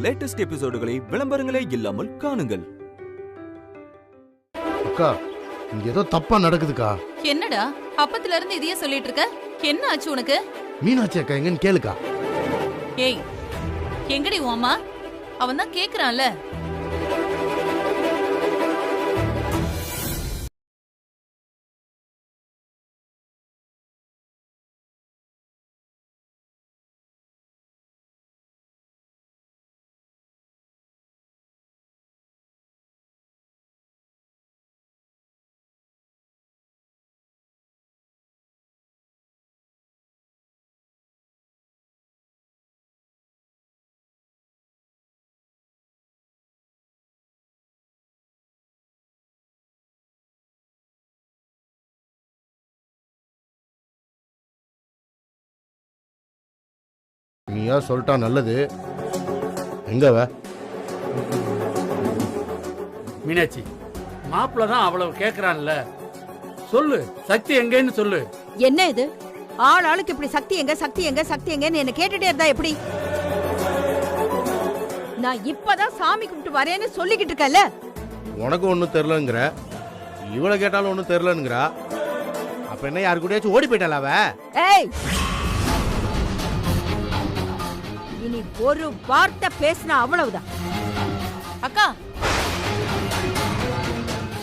Latest எபிசோடுகளை விளம்பரங்களே இல்லாமல் காணுங்கள். அக்கா, இங்க ஏதோ தப்பா நடக்குதுக்கா. என்னடா அப்பத்துல இருந்து இதையே சொல்லிட்டு இருக்க? என்ன ஆச்சு உனக்கு? மீனாட்சி அக்கா எங்கன்னு கேளுக்கா. ஏய், எங்கடி உன் அம்மா? அவன் தான் கேக்குறான்ல. நீயா சொல்லிட்டா நல்லது. எங்கவ மீனாட்சி, மாப்பிள்ள தான் அவ்வளவு கேக்குறான்ல, சொல்லு சக்தி எங்கன்னு சொல்லு. என்ன இது? ஆள் ஆளுக்கு இப்படி சக்தி எங்க சக்தி எங்க சக்தி எங்கன்னு என்ன கேட்டுட்டே இருந்தா எப்படி? நான் இப்பதான் சாமி கும்பிட்டு வரேன்னு சொல்லிக்கிட்டு இருக்கல. உனக்கு ஒன்னும் தெரியலங்கிற, இவளை கேட்டாலும் ஒன்னும் தெரியலங்கிறா. அப்ப என்ன யாரு கூடயாச்சும் ஓடி போயிட்டாளா அவ? ஏய், இனி ஒரு வார்த்தை பேசினா அவ்வளவுதான். அக்கா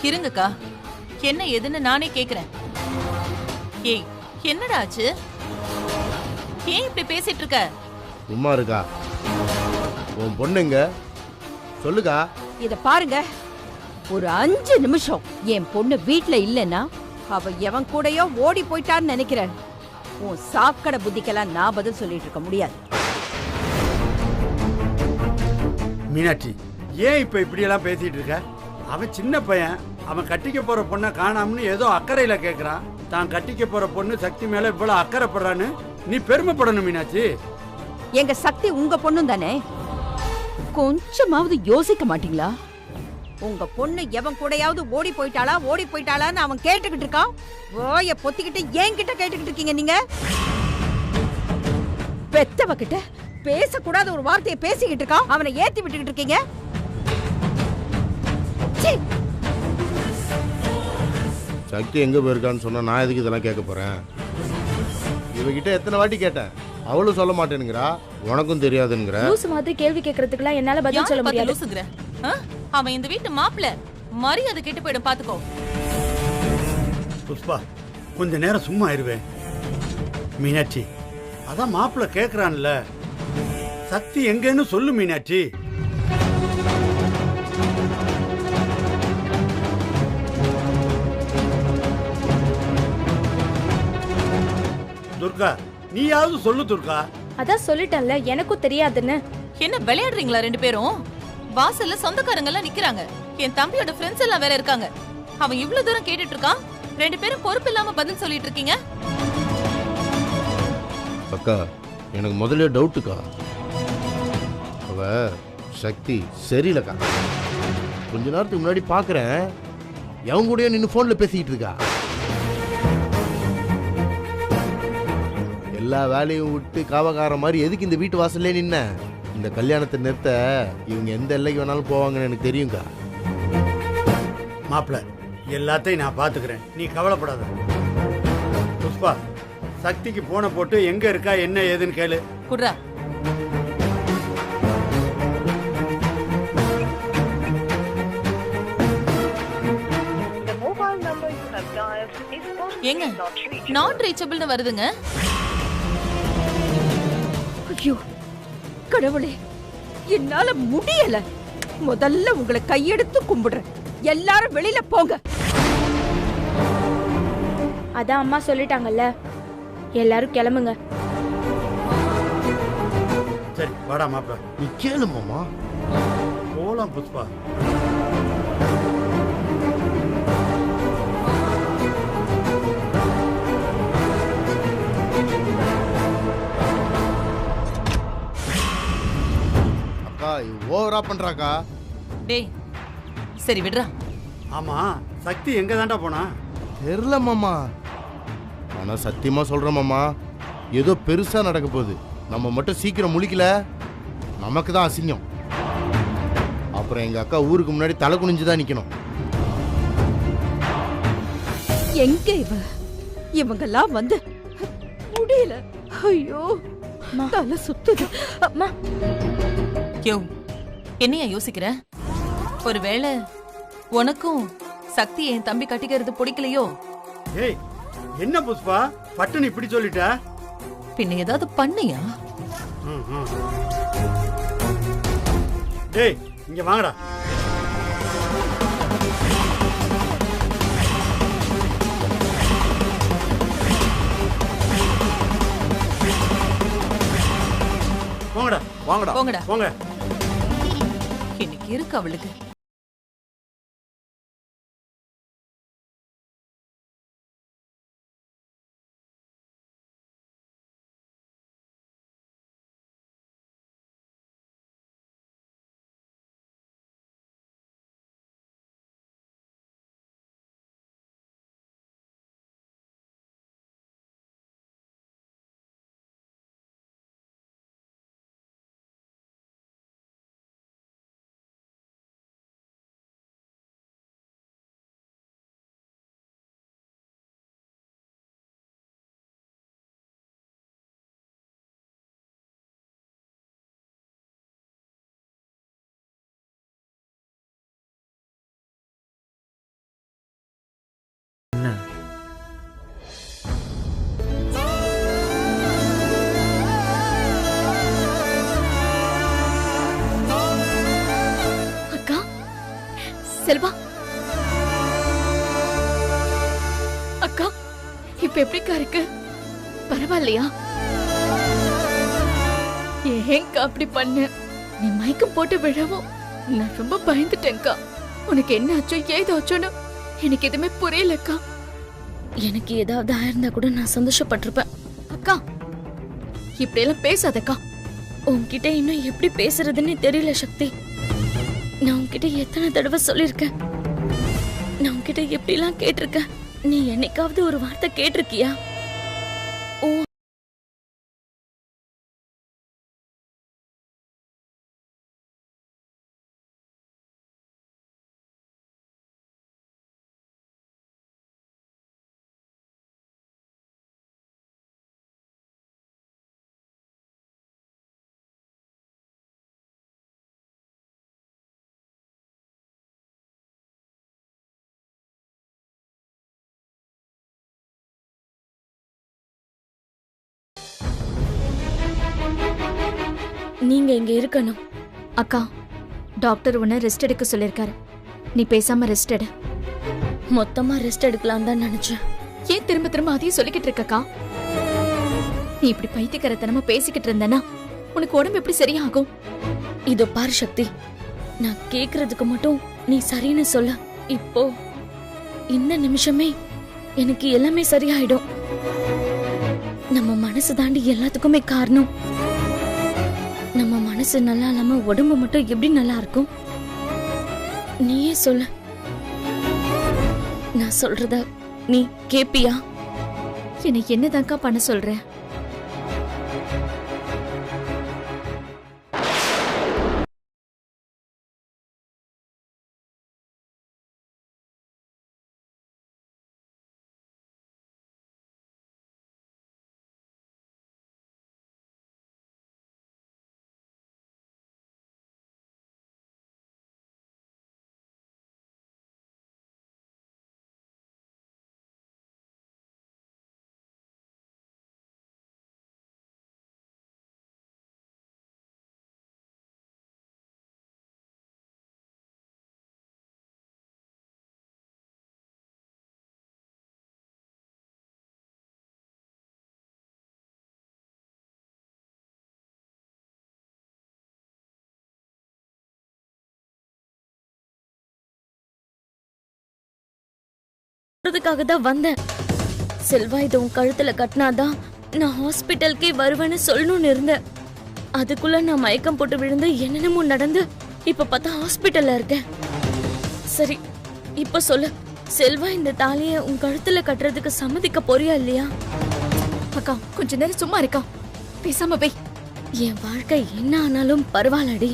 இருங்கக்கா, என்ன எதுன்னு நானே கேக்குறேன். ஏய், என்னடா ஆச்சு? ஏன் இப்படி பேசிட்டு இருக்க? சும்மா இருக்கா? உன் பொண்ணுங்க சொல்லுக்கா. இத பாருங்க, ஒரு 5 நிமிஷம் என் பொண்ணு வீட்ல இல்லைன்னா அவ எவன் கூடயோ ஓடி போயிட்டான்னு நினைக்கிறேன். உன் சாக்கடை புத்திக்கெல்லாம் நான் பதில் சொல்லிட்டு இருக்க முடியாது. மீனாட்சி, ஏன் இப்ப இப்படி எல்லாம் பேசிட்டு இருக்க? அவன் சின்ன பையன், அவன் கட்டிக்க போற பொண்ணை காணாமனு ஏதோ அக்கறையில கேக்குறான். தான் கட்டிக்க போற பொண்ணு சக்தி மேல இவ்வளவு அக்கறைப்படுறான்னு நீ பெருமைப்படணும் மீனாட்சி. எங்க சக்தி உங்க பொண்ணும் தானே, கொஞ்சமாவது யோசிக்க மாட்டீங்களா? உங்க பொண்ணு எவன் கூடயாவது ஓடி போயிட்டாளான்னு அவன் கேட்டுக்கிட்டு இருக்கான். ஓய பொத்திக்கிட்டு என்கிட்ட கேட்டுக்கிட்டு இருக்கீங்க நீங்க. பெத்தவ கிட்ட பேசக்கூடாத ஒரு வார்த்தையை பேசிக்கிட்டு இருக்கான், அவனை ஏத்தி விட்டுக்கிட்டு இருக்கீங்க. சக்தி எங்க போயிருக்கான்னு சொன்னா நான் எதுக்கு இதெல்லாம் கேட்க போறேன்? இவகிட்ட எத்தனை வாட்டி கேட்டேன், அவளும் சொல்ல மாட்டேனுங்கிறா, உனக்கும் தெரியாதுங்கிற. லூசு மாதிரி கேள்வி கேட்கறதுக்குலாம் என்னால பதில் சொல்ல முடியாது. லூசுங்கற? அவன் இந்த வீட்டு மாப்பிள்ள, மரியாதை கெட்டு போயிடும் பாத்துக்கோ. புஷ்பா, கொஞ்ச நேரம் சும்மா இருவேன். மீனாட்சி, அதான் மாப்பிள்ள கேக்குறான்ல, சக்தி எங்கன்னு சொல்லு மீனாட்சி. துர்கா, நீயாவது சொல்லு துர்கா. அதான் சொல்லிட்டேன்ல, எனக்கும் தெரியாதுன்னு. என்ன விளையாடுறீங்களா ரெண்டு பேரும்? வாசல்ல சொந்தக்காரங்க எல்லாம் நிக்கிறாங்க, என் தம்பியோட ஃப்ரெண்ட்ஸ் எல்லாம் வேற இருக்காங்க. அவன் இவ்வளவு தூரம் கேட்டுட்டு இருக்கான், ரெண்டு பேரும் பொறுப்பு இல்லாம பதில் சொல்லிட்டு இருக்கீங்க. அக்கா, எனக்கு முதல்ல டவுட்டுக்கா. அவ சக்தி சரியில்லக்கா. கொஞ்ச நேரத்துக்கு முன்னாடி பாக்குறேன், எவன் கூடயோ நின்று போன்ல பேசிக்கிட்டு இருக்கா. எல்லா வேலையும் விட்டு காவக்கார மாதிரி எதுக்கு இந்த வீட்டு வாசல்லே நின்ன? இந்த கல்யாணத்தை நிறுத்த இவங்க எந்த எல்லைக்கு வேணாலும் போவாங்கன்னு எனக்கு தெரியுங்கா. மாப்பிள்ள, எல்லாத்தையும் நான் பாத்துக்கிறேன், நீ கவலைப்படாத. புஷ்பா, சக்திக்கு போன போட்டு எங்க இருக்கா என்ன ஏதுன்னு கேளு. குட்ரா. எங்க நாட் ரீச்சபிள்னு வருதுங்க. ஐயோ கடவுளே, என்னால முடியல. முதல்ல உங்களை கையெடுத்து கும்பிடுறேன். எல்லாரும் வெளியில போங்க. அதான் அம்மா சொல்லிட்டாங்கல்ல, எல்லாரும் கிளம்புங்க. சரி வாடா மாப்பிள்ள. நீ கேளு மாமா. போலாம் புஷ்பா. அக்கா, ஓவரா பண்றாக்கா. டேய், சரி விடுறா. ஆமா, சக்தி எங்க தாண்டா போனா? தெரியல மாமா. ஆனா சத்தியமா சொல்றேன் மாமா, ஏதோ பெருசா நடக்க போகுது. நம்ம மட்டும் சீக்கிரம் முழிக்கல, நமக்கு தான் அசிங்கம். அப்புறம் எங்க அக்கா ஊருக்கு முன்னாடி தலை குனிஞ்சு தான் நிக்கணும். எங்க இவங்கெல்லாம் வந்து முடியல. ஐயோ தலை சுத்துது. அம்மா யோ என்னையா யோசிக்கிற? ஒருவேளை உனக்கும் சக்தி என் தம்பி கட்டிக்கிறது பிடிக்கலையோ? ஏய் என்ன புஷ்பா பட்டுன்னு இப்படி சொல்லிட்ட? பின்ன ஏதாவது பண்ணியா? டேய் இங்க வாங்கடா. போங்கடா வாங்கடா. போங்கடா. போங்க. இன்னைக்கு இருக்கு அவளுக்கு. அக்கா செல்வா அக்கா இப்ப எப்படிக்கா இருக்கு? பரவாயில்லையா? ஏன்க்கா அப்படி பண்ண? நீ மயக்கம் போட்டு விழவும் நான் ரொம்ப பயந்துட்டேன்க்கா. உனக்கு என்ன ஆச்சோ ஏதாச்சோன்னு எனக்கு எதுவுமே புரியலக்கா. எனக்கு ஏதாவது ஆயிருந்தா கூட நான் சந்தோஷப்பட்டிருப்பேன். அக்கா இப்படியெல்லாம் பேசாதக்கா. உன்கிட்ட இன்னும் எப்படி பேசுறதுன்னு தெரியல சக்தி. நான் உன்கிட்ட எத்தனை தடவை சொல்லிருக்கேன், நான் உன்கிட்ட எப்படிலாம் கேட்டிருக்கேன். நீ என்னைக்காவது ஒரு வார்த்தை கேட்டிருக்கியா? ஓ நீங்க இங்க இருக்கணும். அக்கா டாக்டர் உன்னை ரெஸ்ட் எடுக்க சொல்லிருக்காரு. நீ பேசாம ரெஸ்ட் எடு. மொத்தமா ரெஸ்ட் எடுக்கலாம் தான் நினைச்சேன். ஏன் திரும்ப திரும்ப அதையும் சொல்லிக்கிட்டு இருக்கக்கா? நீ இப்படி பைத்தியக்காரத்தனமா பேசிக்கிட்டு இருந்தனா உனக்கு உடம்பு எப்படி சரியாகும்? இதோ பாரு சக்தி, நான் கேக்குறதுக்கு மட்டும் நீ சரின்னு சொல்ல. இப்போ இந்த நிமிஷமே எனக்கு எல்லாமே சரியாயிடும். நம்ம மனசு தாண்டி எல்லாத்துக்குமே காரணம். நம்ம மனசு நல்லா இல்லாம உடம்பு மட்டும் எப்படி நல்லா இருக்கும்? நீயே சொல்லு. நான் சொல்றத நீ கேப்பியா? என்னை என்னதாக்கா பண்ண சொல்ற? அதுக்காக தான் வந்தேன். செல்வா இதை உன் கழுத்துல கட்டினாதான் நான் ஹாஸ்பிட்டலுக்கே வருவேன்னு சொல்லணும்னு இருந்தேன். அதுக்குள்ள நான் மயக்கம் போட்டு விழுந்து என்னென்னமோ நடந்து இப்ப பார்த்தா ஹாஸ்பிட்டல்ல இருக்கேன். சரி இப்ப சொல்லு, செல்வா இந்த தாலியை உன் கழுத்துல கட்டுறதுக்கு சம்மதிக்க போறியா இல்லையா? அக்கா கொஞ்ச நேரம் சும்மா இருக்கா, பேசாம போய். என் வாழ்க்கை என்ன ஆனாலும் பரவாயில்லடி.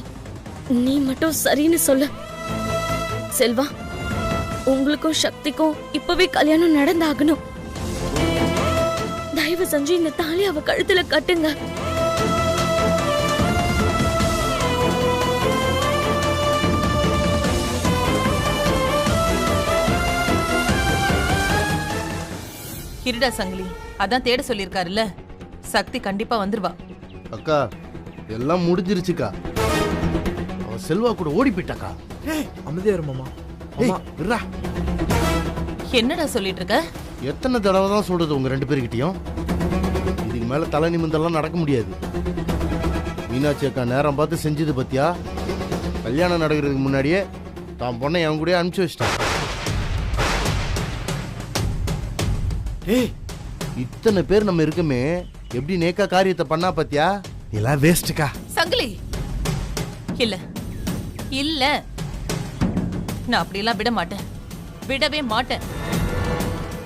நீ மட்டும் சரின்னு சொல்லு. செல்வா, உங்களுக்கும் சக்திக்கும் இப்பவே கல்யாணம் நடந்தாகணும். தயவு செஞ்சு இந்த தாலி அவ கழுத்துல கட்டுங்க. இருடா சங்கிலி, அதான் தேட சொல்லிருக்காருல்ல, சக்தி கண்டிப்பா வந்துருவா. அக்கா எல்லாம் முடிஞ்சிருச்சுக்கா. அவ செல்வா கூட ஓடி போயிட்டாக்கா. அமைதியா இரு மாமா. ஏய், இருடா. என்னடா சொல்லிட்டு இருக்க? எத்தனை தடவை தான் சொல்றது உங்க 2 பேருக்கிட்டையும்? இதுக்கு மேல தலை நிமிந்தெல்லாம் நடக்க முடியாது. மீனாட்சி அக்கா நேரம் பார்த்து செஞ்சது பத்தியா? கல்யாணம் நடக்கிறதுக்கு முன்னாடியே தான் பொண்ணை என் கூட அனுப்பிச்சு வச்சிட்டான். ஏய், இத்தனை பேர் நம்ம இருக்குமே, எப்படி நேக்கா காரியத்தை பண்ணா பத்தியா? எல்லாம் வேஸ்ட்டுக்கா. சங்கிலி, இல்ல இல்ல, நான் அப்படியெல்லாம் விட மாட்டேன், விடவே மாட்டேன்.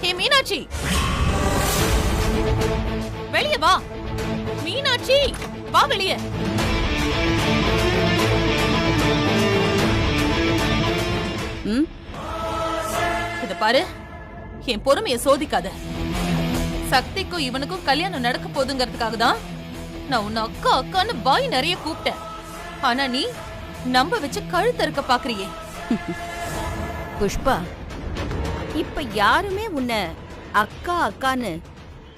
ஹே மீனாட்சி, வெளியே வா. மீனாட்சி, வா வெளியே. இத பாரு, என் பொறுமையை சோதிக்காத. சக்திக்கும் இவனுக்கும் கல்யாணம் நடக்க போதுங்கிறதுக்காக தான் நான் உன்னை அக்கா அக்கான்னு வாய் நிறைய கூப்பிட்டேன். ஆனா நீ நம்ப வச்சு கழுத்து இருக்க பாக்குறியே. புஷ்பா, இப்ப யாருமே உன்னை அக்கா அக்கான்னு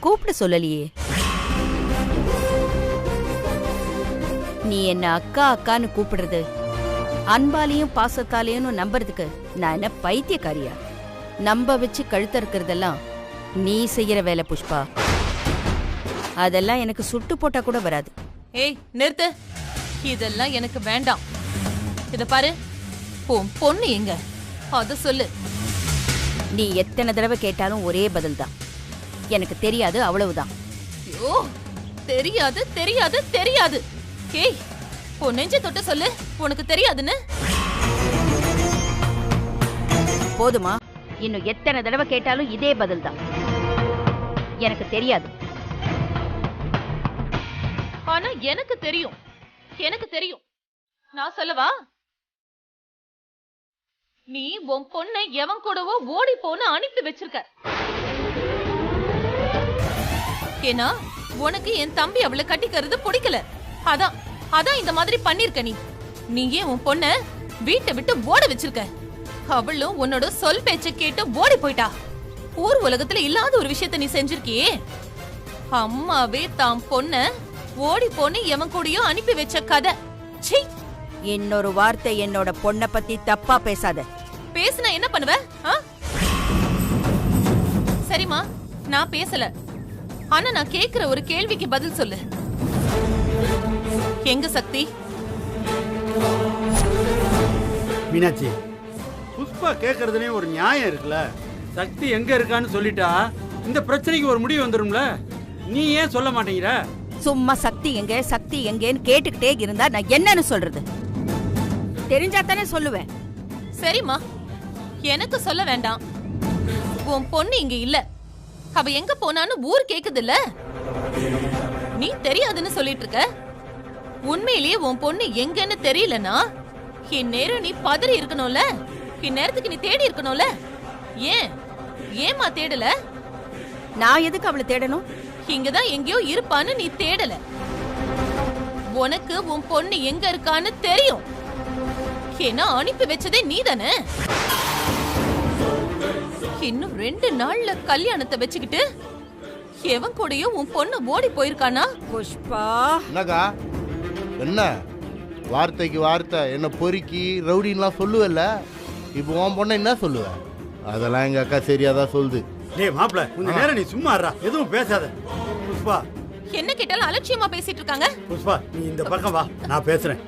கூப்பிட சொல்லலையே. நீ என்ன அக்கா அக்கான்னு கூப்பிடுறது அன்பாலையும் பாசத்தாலையும் நம்புறதுக்கு நான் என்ன பைத்தியக்காரியா? நம்ப வச்சு கழுத்த இருக்கிறதெல்லாம் நீ செய்யற வேலை புஷ்பா. அதெல்லாம் எனக்கு சுட்டு போட்டா கூட வராது. ஏய் நிறுத்து, இதெல்லாம் எனக்கு வேண்டாம். இத பாரு, உன் பொண்ணு எங்க அத சொல்லு. நீ எத்தனை தடவை கேட்டாலும் ஒரே பதில் தான், எனக்கு தெரியாது, அவ்வளவுதான். ஐயோ, தெரியாது தெரியாது தெரியாது. ஏய், உன் நெஞ்ச தொட்டு சொல்லு உனக்கு தெரியாதுன்னு. போதுமா? இன்னும் எத்தனை தடவை கேட்டாலும் இதே பதில் தான், எனக்கு தெரியாது. ஆனா எனக்கு தெரியும், எனக்கு தெரியும். நான் சொல்லவா? நீ உன் பொண்ணை எவன் கூடவோ ஓடி போன்னு அனுப்பி வச்சிருக்க. ஏன்னா உனக்கு என் தம்பி அவளை கட்டிக்கிறது பிடிக்கல. அதான் அதான் இந்த மாதிரி பண்ணிருக்க. நீயே உன் பொண்ண வீட்டை விட்டு ஓட வச்சிருக்க. அவளும் உன்னோட சொல் பேச்ச கேட்டு ஓடி போயிட்டா. ஊர் உலகத்துல இல்லாத ஒரு விஷயத்த நீ செஞ்சிருக்கியே. அம்மாவே தாம் பொண்ண ஓடி போன்னு எவன் கூடயோ அனுப்பி வச்ச கதை. சீ, இன்னொரு வார்த்தை என்னோட பொண்ணை பத்தி தப்பா பேசாத. பேசுனா என்ன பண்ணுவ? சரிமா, நான் பேசல. ஆனா நான் கேக்குற ஒரு கேள்விக்கு பதில் சொல்லு. எங்க சக்தி? மீனாட்சி, புஷ்பா கேட்கறதுலயும் ஒரு நியாயம் இருக்குல்ல. சக்தி எங்க இருக்கான்னு சொல்லிட்டா இந்த பிரச்சனைக்கு ஒரு முடிவு வந்துடும்ல. நீ ஏன் சொல்ல மாட்டேங்கிற? சும்மா சக்தி எங்க சக்தி எங்கன்னு கேட்டுக்கிட்டே இருந்தா நான் என்னன்னு சொல்றது? தெரிஞ்சா தானே சொல்லுவேன். சரிம்மா, எனக்கு சொல்ல வேண்டாம். உன் பொண்ணு இங்க இல்ல, அவ எங்க போனான்னு ஊர் கேக்குது இல்ல. நீ தெரியாதுன்னு சொல்லிட்டு இருக்க. உண்மையிலேயே உன் பொண்ணு எங்கன்னு தெரியலனா இந்நேரம் நீ பதறி இருக்கணும்ல. இந்நேரத்துக்கு நீ தேடி இருக்கணும்ல. ஏமா தேடல? நான் எதுக்கு அவளை தேடணும்? இங்கதான் எங்கேயோ இருப்பான்னு நீ தேடல. உனக்கு உன் பொண்ணு எங்க இருக்கான்னு தெரியும். ஏன்னா அனுப்பி வச்சதே நீதானே. இன்னும் 2 நாள்ல கல்யாணத்தை வச்சுக்கிட்டு எவன் கூடயோ உன் பொண்ணு ஓடி போயிருக்கானா? புஷ்பா, என்னக்கா என்ன வார்த்தைக்கு வார்த்தை என்ன பொறுக்கி ரவுடின்லாம் சொல்லுவல்ல? இப்போ உன் பொண்ணை என்ன சொல்லுவ? அதெல்லாம் எங்க அக்கா சரியாதான் சொல்லுது. டேய் மாப்ள, கொஞ்ச நேரம் நீ சும்மா இருடா, எதுவும் பேசாத. புஷ்பா, என்ன கேட்டாலும் அலட்சியமா பேசிட்டு இருக்காங்க. புஷ்பா நீ இந்த பக்கம் வா, நான் பேசுறேன்.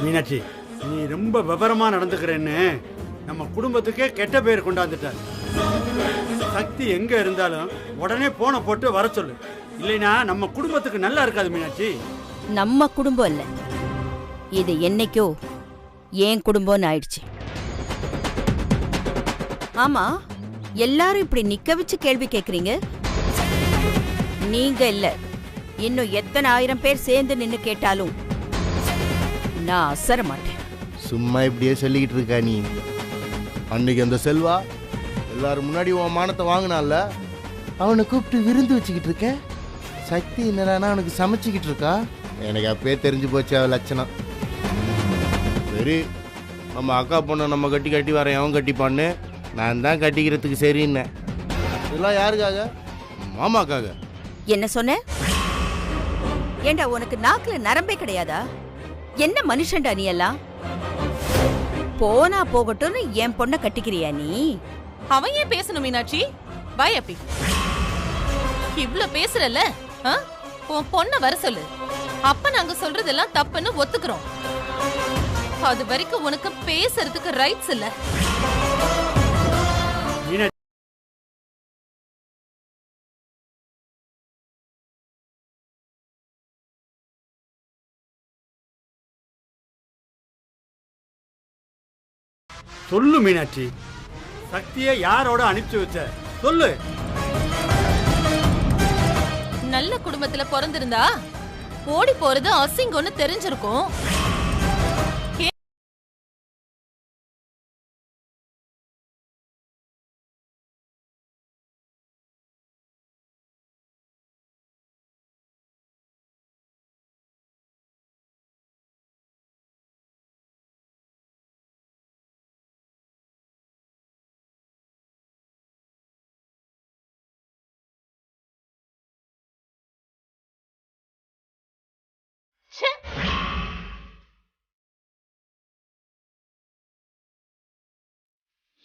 மீனாட்சி, நீ ரொம்ப விவரமா நடந்துக்கிறேன்னு நம்ம குடும்பத்துக்கே கெட்ட பேர் கொண்டாந்துட்ட. சக்தி எங்க இருந்தாலும் உடனே போனை போட்டு வர சொல்லு. இல்லைனா நம்ம குடும்பத்துக்கு நல்லா இருக்காது மீனாட்சி. நம்ம குடும்பம் இல்ல, இது என்னைக்கோ என் குடும்பம்னு ஆயிடுச்சு. ஆமா, எல்லாரும் இப்படி நிக்க வச்சு கேள்வி கேக்குறீங்க. நீங்க இல்ல, இன்னும் எத்தனை 1000 பேர் சேர்ந்து நின்னு கேட்டாலும் நான் அசர மாட்டேன். சும்மா இப்படியே சொல்லிக்கிட்டு இருக்கா நீ. அன்னைக்கு அந்த செல்வா எல்லாரும் முன்னாடி உன் மானத்தை வாங்கினால, அவனை கூப்பிட்டு விருந்து வச்சுக்கிட்டு இருக்க. சக்தி என்னடானா அவனுக்கு சமைச்சிக்கிட்டு இருக்கா. எனக்கு அப்பயே தெரிஞ்சு போச்சு அவ லட்சணம். சரி, நம்ம அக்கா பொண்ணை நம்ம கட்டி வரேன், அவன் கட்டிப்பான்னு நான் தான் கட்டிக்கிறதுக்கு சரின்னேன். இதெல்லாம் யாருக்காக? மாமாக்காக. என்ன சொன்ன? ஏண்டா உனக்கு நாக்குல நரம்பே கிடையாதா? என்ன மனுஷன்டா நீ எல்லாம்? போனா போகட்டும்னு என் பொண்ணை கட்டிக்கிறியா நீ? அவன் ஏன் பேசணும் மீனாட்சி? பாய் அப்பி, இவ்ளோ பேசுறல, உன் பொண்ண வர சொல்லு. அப்ப நாங்க சொல்றதெல்லாம் தப்புன்னு ஒத்துக்கிறோம். அது வரைக்கும் உனக்கு பேசுறதுக்கு ரைட்ஸ் இல்ல. சொல்லு மீனாட்சி, சக்தியை யாரோட அனுப்பிச்சு வச்ச சொல்லு. நல்ல குடும்பத்துல பிறந்திருந்தா ஓடி போறது அசிங்கம்னு தெரிஞ்சிருக்கும்.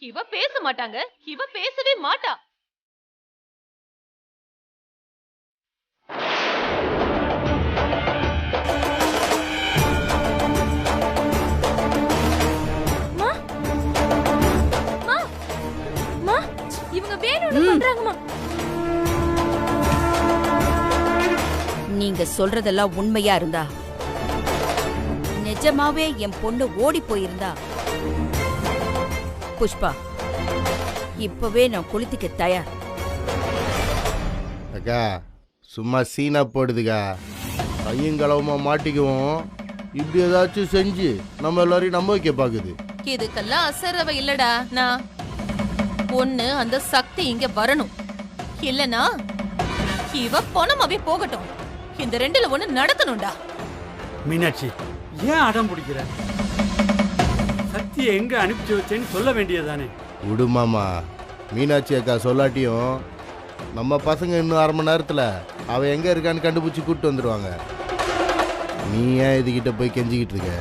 இவ பேச மாட்டாங்க, இவ பேசவே மாட்டா. இவங்க வேணும்னு பண்றாங்கம்மா. நீங்க சொல்றதெல்லாம் உண்மையா இருந்தா, நிஜமாவே என் பொண்ணு ஓடி போயிருந்தா, புஷ்பா இப்பவே நான் குளித்துக்க தயார். அக்கா சும்மா சீனா போடுதுக்கா. கையங்களவுமா மாட்டிக்குவோம். இப்படி ஏதாச்சும் செஞ்சு நம்ம எல்லாரையும் நம்ப வைக்க பாக்குது. இதுக்கெல்லாம் அசரவ இல்லடா. நான் ஒண்ணு அந்த சக்தி இங்க வரணும், இல்லனா இவ பொணமாவே போகட்டும். இந்த ரெண்டுல ஒண்ணு நடக்கணும்டா. மீனாட்சி, ஏன் அடம் பிடிக்கிற? சக்தியை எங்க அனுப்பிச்சு வச்சேன்னு சொல்ல வேண்டியதானே? விடுமாமா, மீனாட்சி அக்கா சொல்லாட்டியும் நம்ம பசங்க இன்னும் அரை மணி நேரத்தில் அவ எங்க இருக்கான்னு கண்டுபிடிச்சி கூப்பிட்டு வந்துடுவாங்க. நீ ஏன் இதுகிட்ட போய் கெஞ்சிக்கிட்டு இருக்க?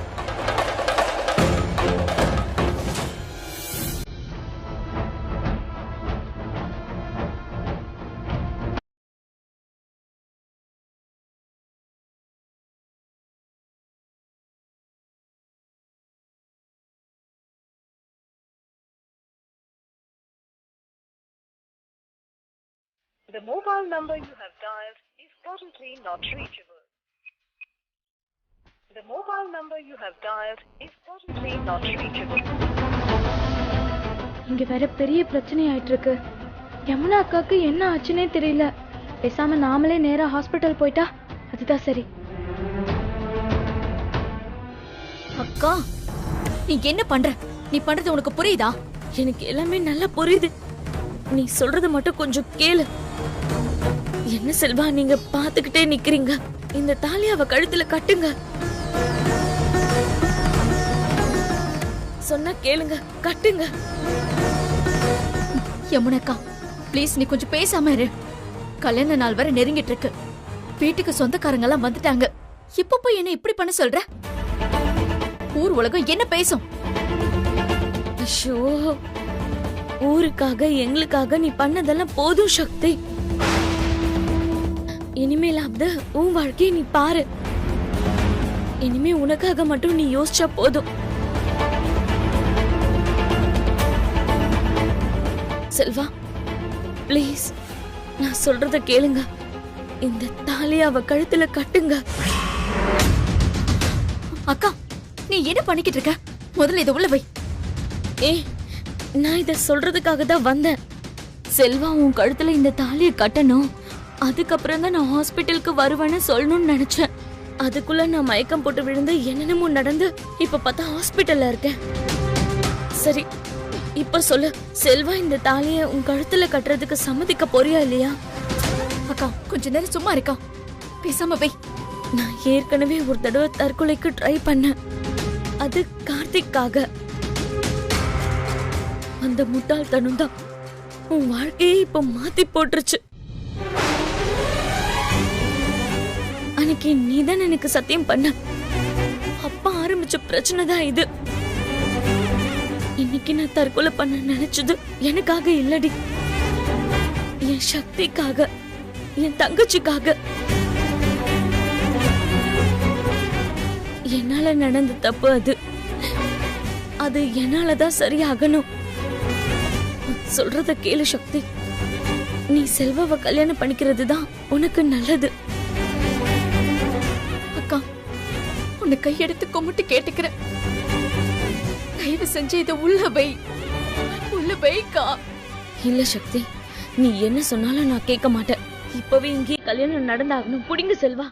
The mobile number you have dialed is currently not reachable. The mobile number you have dialed is currently not reachable. இங்க வேற பெரிய பிரச்சனை ஆயிட்டு இருக்கு. யமுனா அக்காக்கு என்ன ஆச்சுன்னே தெரியல. பேசாம நாமளே நேரா ஹாஸ்பிட்டல் போயிட்டா அதுதான் சரி. அக்கா, நீ என்ன பண்ற? நீ பண்றது உனக்கு புரியுதா? எனக்கு எல்லாமே நல்லா புரியுது. நீ சொல்றது மட்டும் கொஞ்சம் கேளு. என்ன செல்வா, நீங்க பாத்துக்கிட்டே நிக்கிறீங்க. இந்த தாலி அவ கழுத்துல கட்டுங்க. சொன்னா கேளுங்க, கட்டுங்க. யமுனக்கா, ப்ளீஸ் நீ கொஞ்சம் பேசாம இரு. கல்யாண நாள் வரை நெருங்கிட்டு இருக்கு. வீட்டுக்கு சொந்தக்காரங்க எல்லாம் வந்துட்டாங்க. இப்ப போய் என்ன இப்படி பண்ண சொல்ற? ஊர் உலகம் என்ன பேசும்? ஐயோ, ஊருக்காக எங்களுக்காக நீ பண்ணதெல்லாம் போதும் சக்தி. இனிமேலாவது உன் வாழ்க்கையை நீ பாரு. இனிமே உனக்காக மட்டும் நீ யோசிச்சா போதும். செல்வா, ப்ளீஸ் நான் சொல்றத கேளுங்க. இந்த தாலியை அவ கழுத்துல கட்டுங்க. அக்கா, நீ என்ன பண்ணிக்கிட்டு இருக்க? முதல்ல இதை உள்ள வை. நான் இத சொல்றதுக்காக தான் வந்தேன். செல்வா உன் கழுத்துல இந்த தாலியை கட்டணும். அதுக்கப்புறம் தான் நான் ஹாஸ்பிட்டலுக்கு வருவேன்னு சொல்லணும்னு நினைச்சேன். அதுக்குள்ள நான் மயக்கம் போட்டு விழுந்து என்னென்னமோ நடந்து இப்ப பார்த்தா ஹாஸ்பிட்டல்ல இருக்கேன். சரி, இப்ப சொல்லு, செல்வா இந்த தாலிய உன் கழுத்துல கட்டுறதுக்கு சம்மதிக்க போறியா இல்லையா? அக்கா கொஞ்ச நேரம் சும்மா இருக்கா, பேசாம வை. நான் ஏற்கனவே ஒரு தடவை தற்கொலைக்கு ட்ரை பண்ணேன். அது கார்த்திக்காக. அந்த முட்டாள்தனம் தான் உன் வாழ்க்கையை இப்ப மாத்தி போட்டுருச்சு. அன்னைக்கு நீதான் எனக்கு சத்தியம் பண்ண. அப்பா ஆரம்பிச்ச பிரச்சனை தான் இது. இன்னைக்கு நான் தற்கொலை பண்ண நினைச்சது எனக்காக இல்லடி, என் சக்திக்காக, என் தங்கச்சிக்காக. என்னால நடந்த தப்பு அது. அது என்னாலதான் சரியாகணும். சொல்றத கேளு சக்தி. நீ செல்வாவை கல்யாணம் பண்ணிக்கிறது தான் உனக்கு நல்லது. அக்கா உன்னை கையெடுத்து கும்பிட்டு கேட்டுக்கிறேன், தயவு செஞ்சு இதை உள்ள வைக்கா. இல்ல சக்தி, நீ என்ன சொன்னாலும் நான் கேட்க மாட்டேன். இப்பவே இங்கே கல்யாணம் நடந்தாகணும். புடிங்க செல்வா.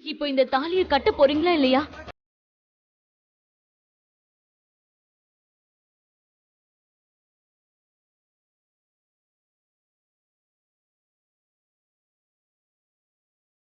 இப்போ இந்த தாலியை கட்ட போறீங்களா இல்லையா?